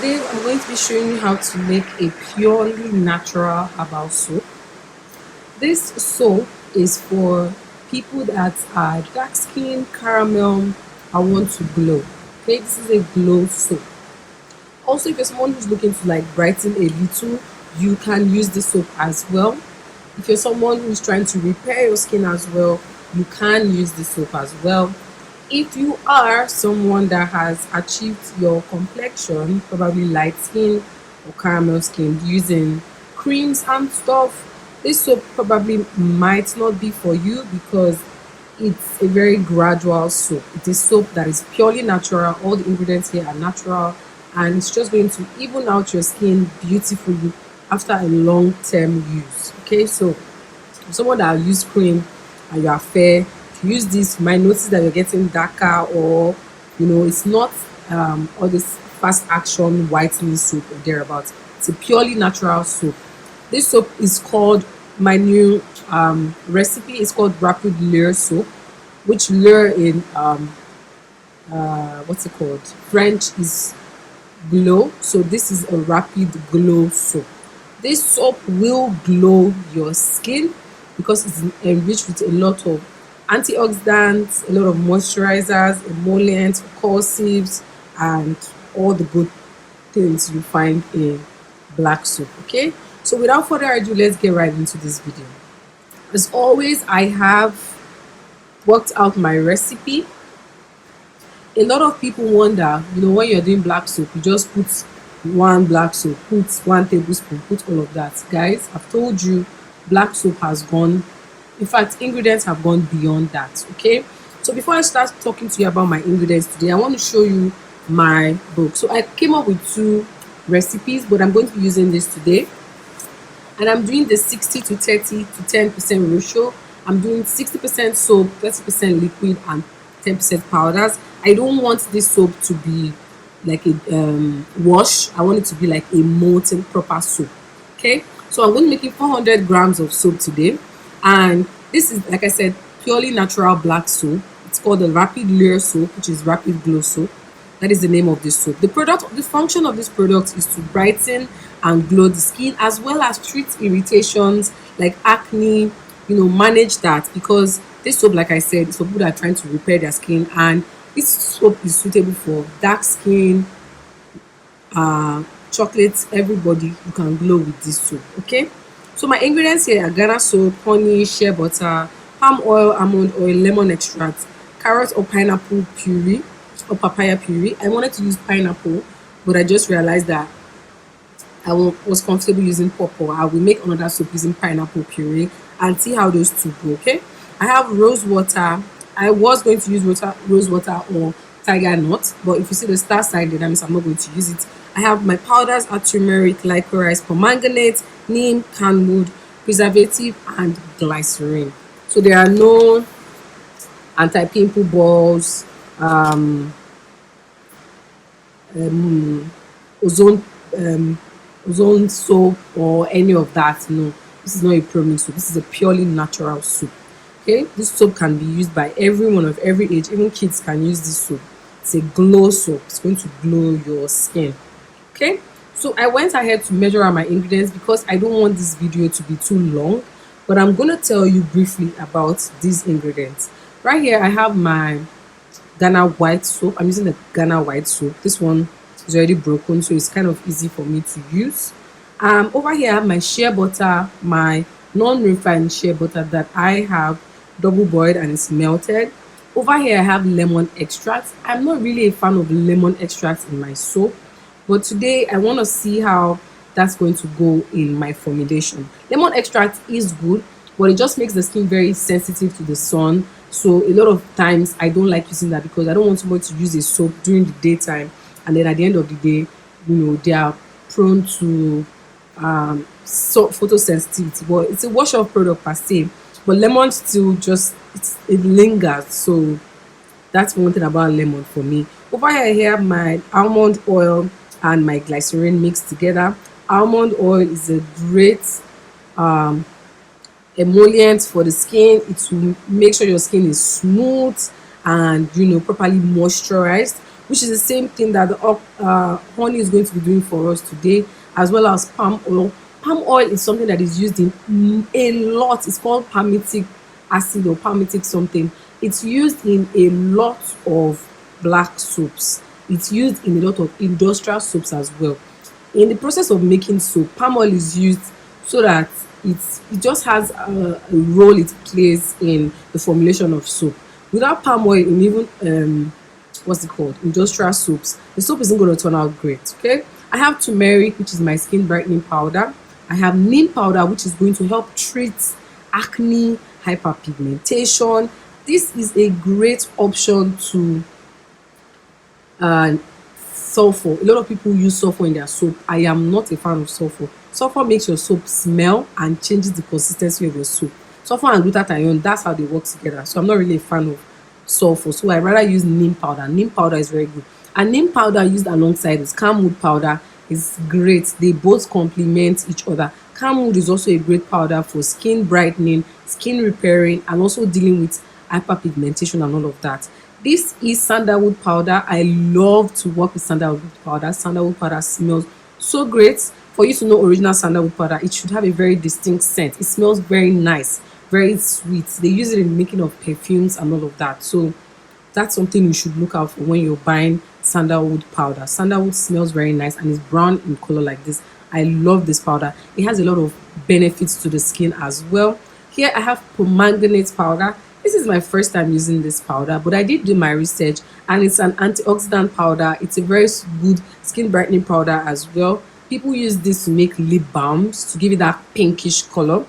Today I'm going to be showing you how to make a purely natural herbal soap. This soap is for people that are dark skin, caramel, and want to glow. Okay, this is a glow soap. Also, if you're someone who's looking to like brighten a little, you can use this soap as well. If you're someone who's trying to repair your skin as well, you can use this soap as well. If you are someone that has achieved your complexion, probably light skin or caramel skin, using creams and stuff, this soap probably might not be for you because it's a very gradual soap. It is soap that is purely natural. All the ingredients here are natural, and it's just going to even out your skin beautifully after a long term use. Okay, so someone that use cream and you are fair, if you use this, you might notice that you're getting darker, or it's not all this fast action whitening soap or thereabouts. It's a purely natural soap. This soap is called, my new recipe is called rapid lure soap, which lure in what's it called, French is glow. So this is a rapid glow soap. This soap will glow your skin because it's enriched with a lot of antioxidants, a lot of moisturizers, emollients, corrosives, and all the good things you find in black soap. Okay, so without further ado, let's get right into this video. As always, I have worked out my recipe. A lot of people wonder, when you're doing black soap, you just put one black soap, put 1 tablespoon, put all of that. Guys, I've told you, black soap has gone, in fact, ingredients have gone beyond that. Okay, so before I start talking to you about my ingredients today, I want to show you my book. So I came up with 2 recipes, but I'm going to be using this today, and I'm doing the 60 to 30 to 10% ratio. I'm doing 60% soap, 30% liquid, and 10% powders. I don't want this soap to be like a wash. I want it to be like a molten proper soap. Okay, so I'm going to be making 400 grams of soap today, and this is, like I said, purely natural black soap. It's called the rapid lure soap, which is rapid glow soap. That is the name of this soap. The function of this product is to brighten and glow the skin, as well as treat irritations like acne, manage that, because this soap, like I said, is for people that are trying to repair their skin, and this soap is suitable for dark skin, chocolates, everybody. You can glow with this soap. Okay, so my ingredients here are Ghana soap, honey, shea butter, palm oil, almond oil, lemon extract, carrot or pineapple puree or papaya puree. I wanted to use pineapple, but I just realized that I was comfortable using pawpaw. I will make another soap using pineapple puree and see how those two go. Okay, I have rose water. I was going to use rose water or tiger nut, but if you see the star sign, then that means I'm not going to use it. I have my powders are turmeric, licorice, permanganate, neem, canwood, preservative, and glycerin. So there are no anti-pimple balls, ozone ozone soap, or any of that. No, this is not a premix soap. This is a purely natural soap. Okay, this soap can be used by everyone of every age. Even kids can use this soap. It's a glow soap. It's going to glow your skin. Okay, so I went ahead to measure out my ingredients because I don't want this video to be too long, but I'm going to tell you briefly about these ingredients. Right here I have my Ghana white soap. I'm using the Ghana white soap. This one is already broken, so it's kind of easy for me to use. Over here I have my shea butter, my non-refined shea butter that I have double boiled and it's melted. Over here I have lemon extract. I'm not really a fan of lemon extract in my soap, but today I want to see how that's going to go in my formulation. Lemon extract is good, but it just makes the skin very sensitive to the sun. So a lot of times I don't like using that because I don't want somebody to use a soap during the daytime, and then at the end of the day, they are prone to photosensitivity. But it's a wash off product per se, but lemon still just it lingers. So that's one thing about lemon for me. Over here I have my almond oil and my glycerin mixed together. Almond oil is a great emollient for the skin. It will make sure your skin is smooth and properly moisturized, which is the same thing that the honey is going to be doing for us today, as well as palm oil. Palm oil is something that is used in a lot. It's called palmitic acid or palmitic something. It's used in a lot of black soaps. It's used in a lot of industrial soaps as well. In the process of making soap, palm oil is used so that it just has a role it plays in the formulation of soap. Without palm oil in even what's it called, industrial soaps, the soap isn't going to turn out great. Okay, I have turmeric, which is my skin brightening powder. I have neem powder, which is going to help treat acne, hyperpigmentation. This is a great option to uh, sulfur. A lot of people use sulfur in their soap. I am not a fan of sulfur. Sulfur makes your soap smell and changes the consistency of your soap. Sulfur and glutathione, that's how they work together. So I'm not really a fan of sulfur. So I rather use neem powder. Neem powder is very good. And neem powder used alongside with camwood powder is great. They both complement each other. Camwood is also a great powder for skin brightening, skin repairing, and also dealing with hyperpigmentation and all of that. This is sandalwood powder. I love to work with sandalwood powder. Sandalwood powder smells so great. For you to know original sandalwood powder, it should have a very distinct scent. It smells very nice, very sweet. They use it in the making of perfumes and all of that. So that's something you should look out for when you're buying sandalwood powder. Sandalwood smells very nice and is brown in color like this. I love this powder. It has a lot of benefits to the skin as well. Here I have manganese powder. This is my first time using this powder, but I did do my research and it's an antioxidant powder. It's a very good skin brightening powder as well. People use this to make lip balms to give it that pinkish color.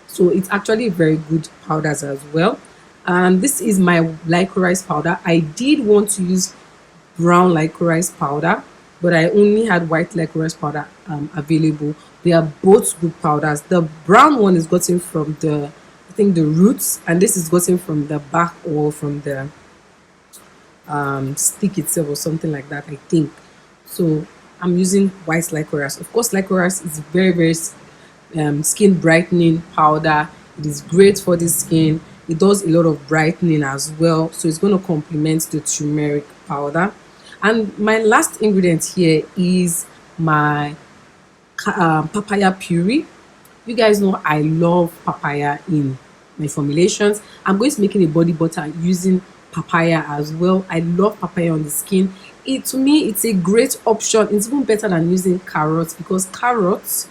So it's actually very good powders as well. And this is my licorice powder. I did want to use brown licorice powder, but I only had white licorice powder available. They are both good powders. The brown one is gotten from the, I think, the roots, and this is gotten from the bark or from the stick itself or something like that, I think. So I'm using white licorice. Of course, licorice is very skin brightening powder. It is great for the skin. It does a lot of brightening as well, so it's going to complement the turmeric powder. And my last ingredient here is my papaya puree. You guys know I love papaya in my formulations. I'm going to be making a body butter using papaya as well. I love papaya on the skin. To me, it's a great option. It's even better than using carrots, because carrots,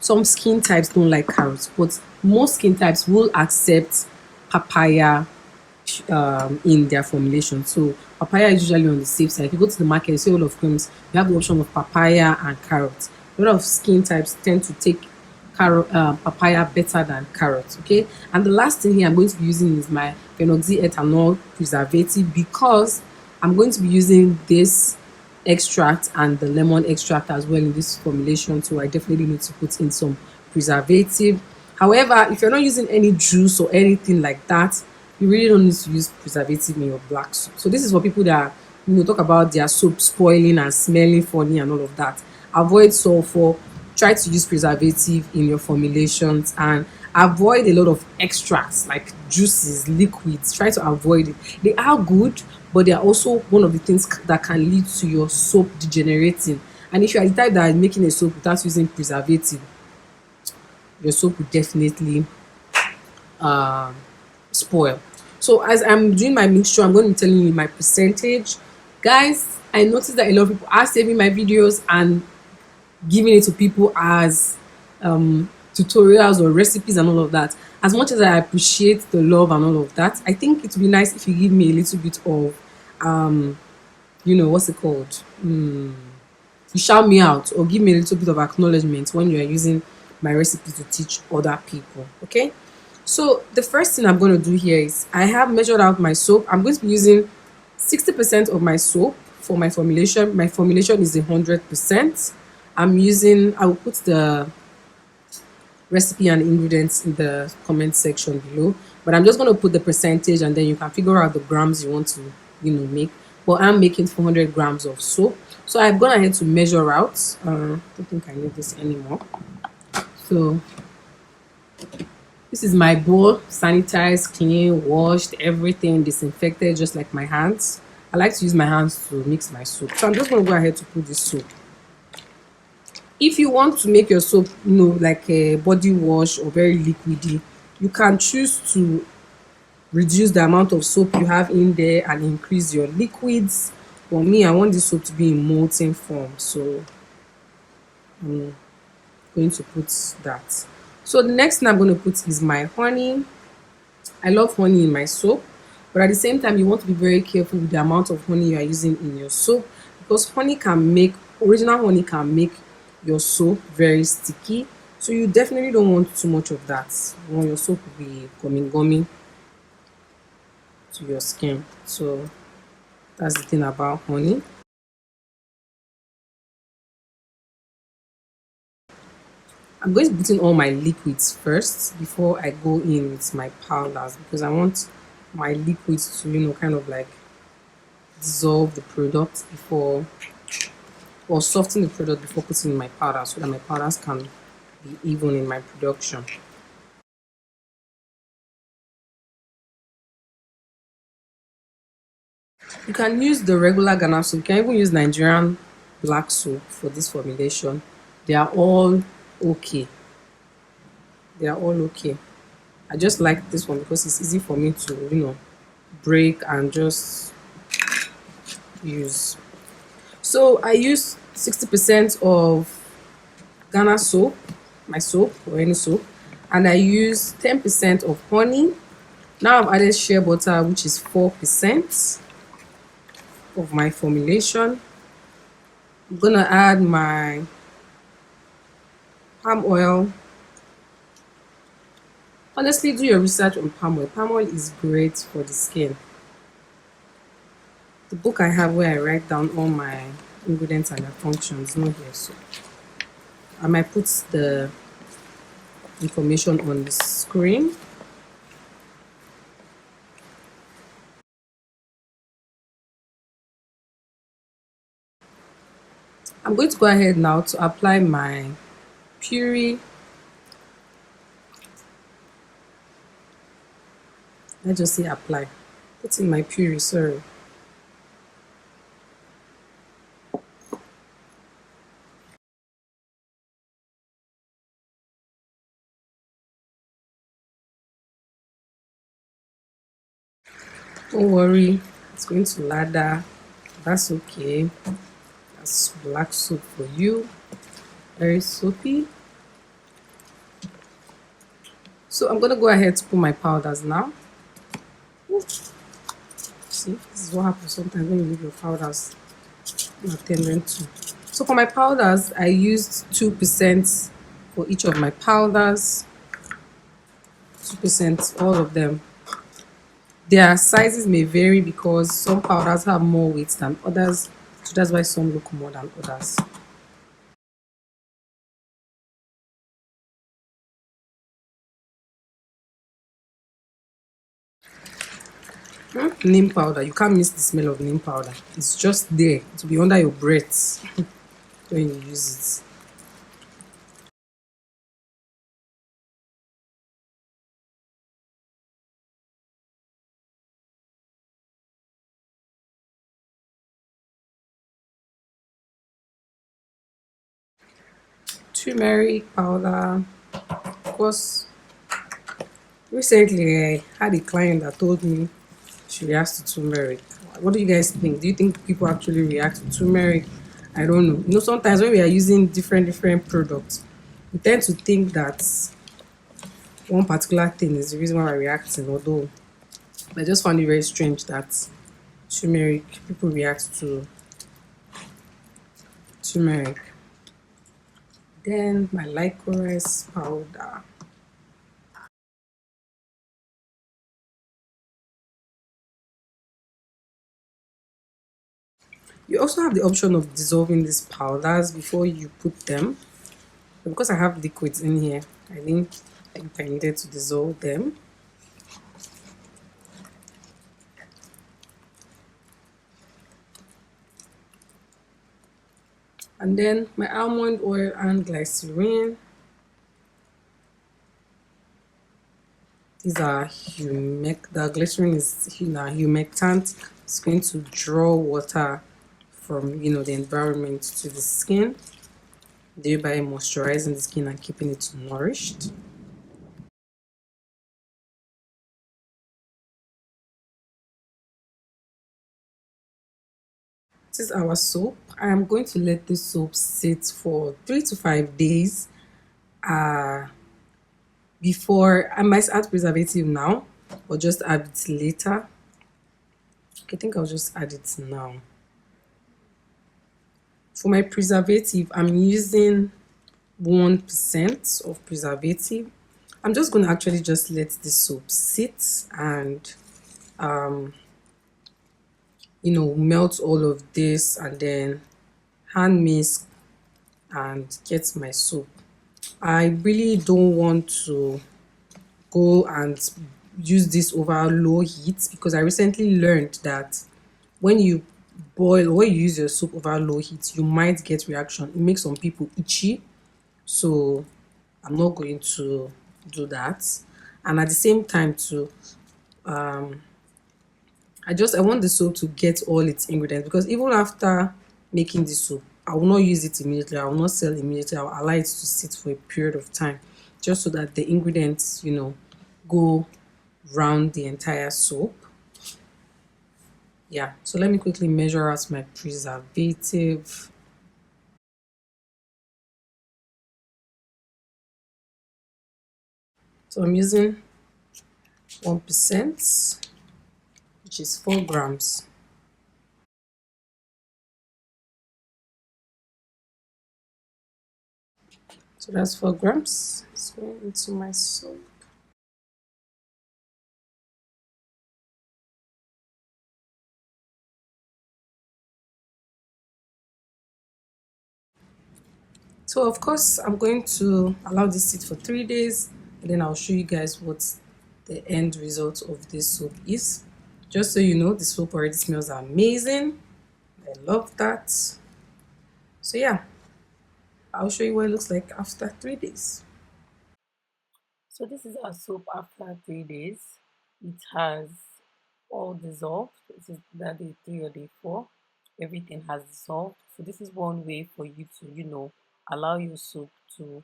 some skin types don't like carrots, but most skin types will accept papaya in their formulation. So papaya is usually on the safe side. If you go to the market, you see all of creams, you have the option of papaya and carrots. A lot of skin types tend to take papaya better than carrots. Okay, and the last thing here I'm going to be using is my phenoxyethanol preservative, because I'm going to be using this extract and the lemon extract as well in this formulation, so I definitely need to put in some preservative. However, if you're not using any juice or anything like that, you really don't need to use preservative in your black soup. So this is for people that talk about their soap spoiling and smelling funny and all of that. Avoid sulfur. Try to use preservative in your formulations, and avoid a lot of extracts like juices, liquids. Try to avoid it. They are good, but they are also one of the things that can lead to your soap degenerating. And if you are the type that is making a soap without using preservative, your soap will definitely spoil. So as I'm doing my mixture, I'm going to be telling you my percentage. Guys, I noticed that a lot of people are saving my videos and giving it to people as tutorials or recipes and all of that. As much as I appreciate the love and all of that, I think it would be nice if you give me a little bit of what's it called, you shout me out or give me a little bit of acknowledgement when you are using my recipe to teach other people. Okay, so the first thing I'm going to do here is I have measured out my soap. I'm going to be using 60% of my soap for my formulation. My formulation is 100%. I will put the recipe and ingredients in the comment section below, but I'm just going to put the percentage and then you can figure out the grams you want to make. But I'm making 400 grams of soap, so I've gone ahead to measure out. I don't think I need this anymore. So this is my bowl, sanitized, clean, washed, everything disinfected, just like my hands. I like to use my hands to mix my soap. So I'm just going to go ahead to put this soap. If you want to make your soap, like a body wash or very liquidy, you can choose to reduce the amount of soap you have in there and increase your liquids. For me, I want this soap to be in molten form, so I'm going to put that. So the next thing I'm going to put is my honey. I love honey in my soap, but at the same time, you want to be very careful with the amount of honey you are using in your soap, because original honey can make your soap very sticky. So you definitely don't want too much of that. You want your soap to be gummy to your skin. So that's the thing about honey. I'm going to put in all my liquids first before I go in with my powders, because I want my liquids to, kind of like dissolve the product before, or soften the product before putting in my powder, so that my powders can be even in my production. You can use the regular Ghana soap. You can even use Nigerian black soap for this formulation. They are all okay. They are all okay. I just like this one because it's easy for me to, break and just use. So I use 60% of Ghana soap, my soap or any soap, and I use 10% of honey. Now I've added shea butter, which is 4% of my formulation. I'm gonna add my palm oil. Honestly, do your research on palm oil. Palm oil is great for the skin. The book I have where I write down all my ingredients and their functions is not here, so I might put the information on the screen. I'm going to go ahead now to apply my puree. Let's just say apply. Put in my puree, sorry. Don't worry, it's going to lather. That's okay. That's black soap for you. Very soapy. So I'm gonna go ahead to put my powders now. Ooh. See, this is what happens sometimes when you leave your powders unattended to. So for my powders, I used 2% for each of my powders. 2%, all of them. Their sizes may vary because some powders have more weight than others, so that's why some look more than others. Neem powder, you can't miss the smell of neem powder. It's just there to be under your breath when you use it. Turmeric powder. Of course, recently I had a client that told me she reacts to turmeric. What do you guys think? Do you think people actually react to turmeric? I don't know. Sometimes when we are using different products, we tend to think that one particular thing is the reason why we're reacting, although I just found it very strange that turmeric people react to turmeric. Then my licorice powder. You also have the option of dissolving these powders before you put them. But because I have liquids in here, I didn't think I needed to dissolve them. And then my almond oil and glycerin. These are the glycerin is humectant. It's going to draw water from the environment to the skin, thereby moisturizing the skin and keeping it nourished. This is our soap. I am going to let this soap sit for 3 to 5 days before I might add preservative now or just add it later. I think I'll just add it now. For my preservative, I'm using 1% of preservative. I'm just going to actually just let the soap sit and melt all of this and then hand mix and get my soap. I really don't want to go and use this over low heat because I recently learned that when you boil or when you use your soap over low heat, you might get reaction. It makes some people itchy. So I'm not going to do that. And at the same time too, I want the soap to get all its ingredients because even after making the soap, I will not use it immediately. I will not sell immediately. I will allow it to sit for a period of time just so that the ingredients, go round the entire soap. Yeah, so let me quickly measure out my preservative. So I'm using 1%, which is 4 grams. So that's 4 grams. It's going into my soap. So of course, I'm going to allow this sit for 3 days, and then I'll show you guys what the end result of this soap is. Just so you know, the soap already smells amazing. I love that. So yeah, I'll show you what it looks like after 3 days. So this is our soap after 3 days. It has all dissolved. This is the day 3 or day 4. Everything has dissolved. So this is one way for you to, allow your soap to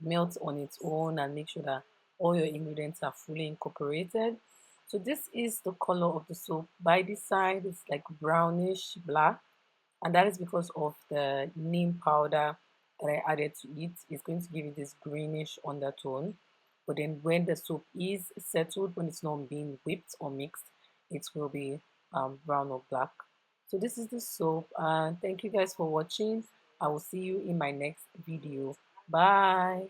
melt on its own and make sure that all your ingredients are fully incorporated. So this is the color of the soap. By the side, it's like brownish black, and that is because of the neem powder that I added to it. It's going to give it this greenish undertone. But then when the soap is settled, when it's not being whipped or mixed, it will be brown or black. So this is the soap, and thank you guys for watching. I will see you in my next video. Bye.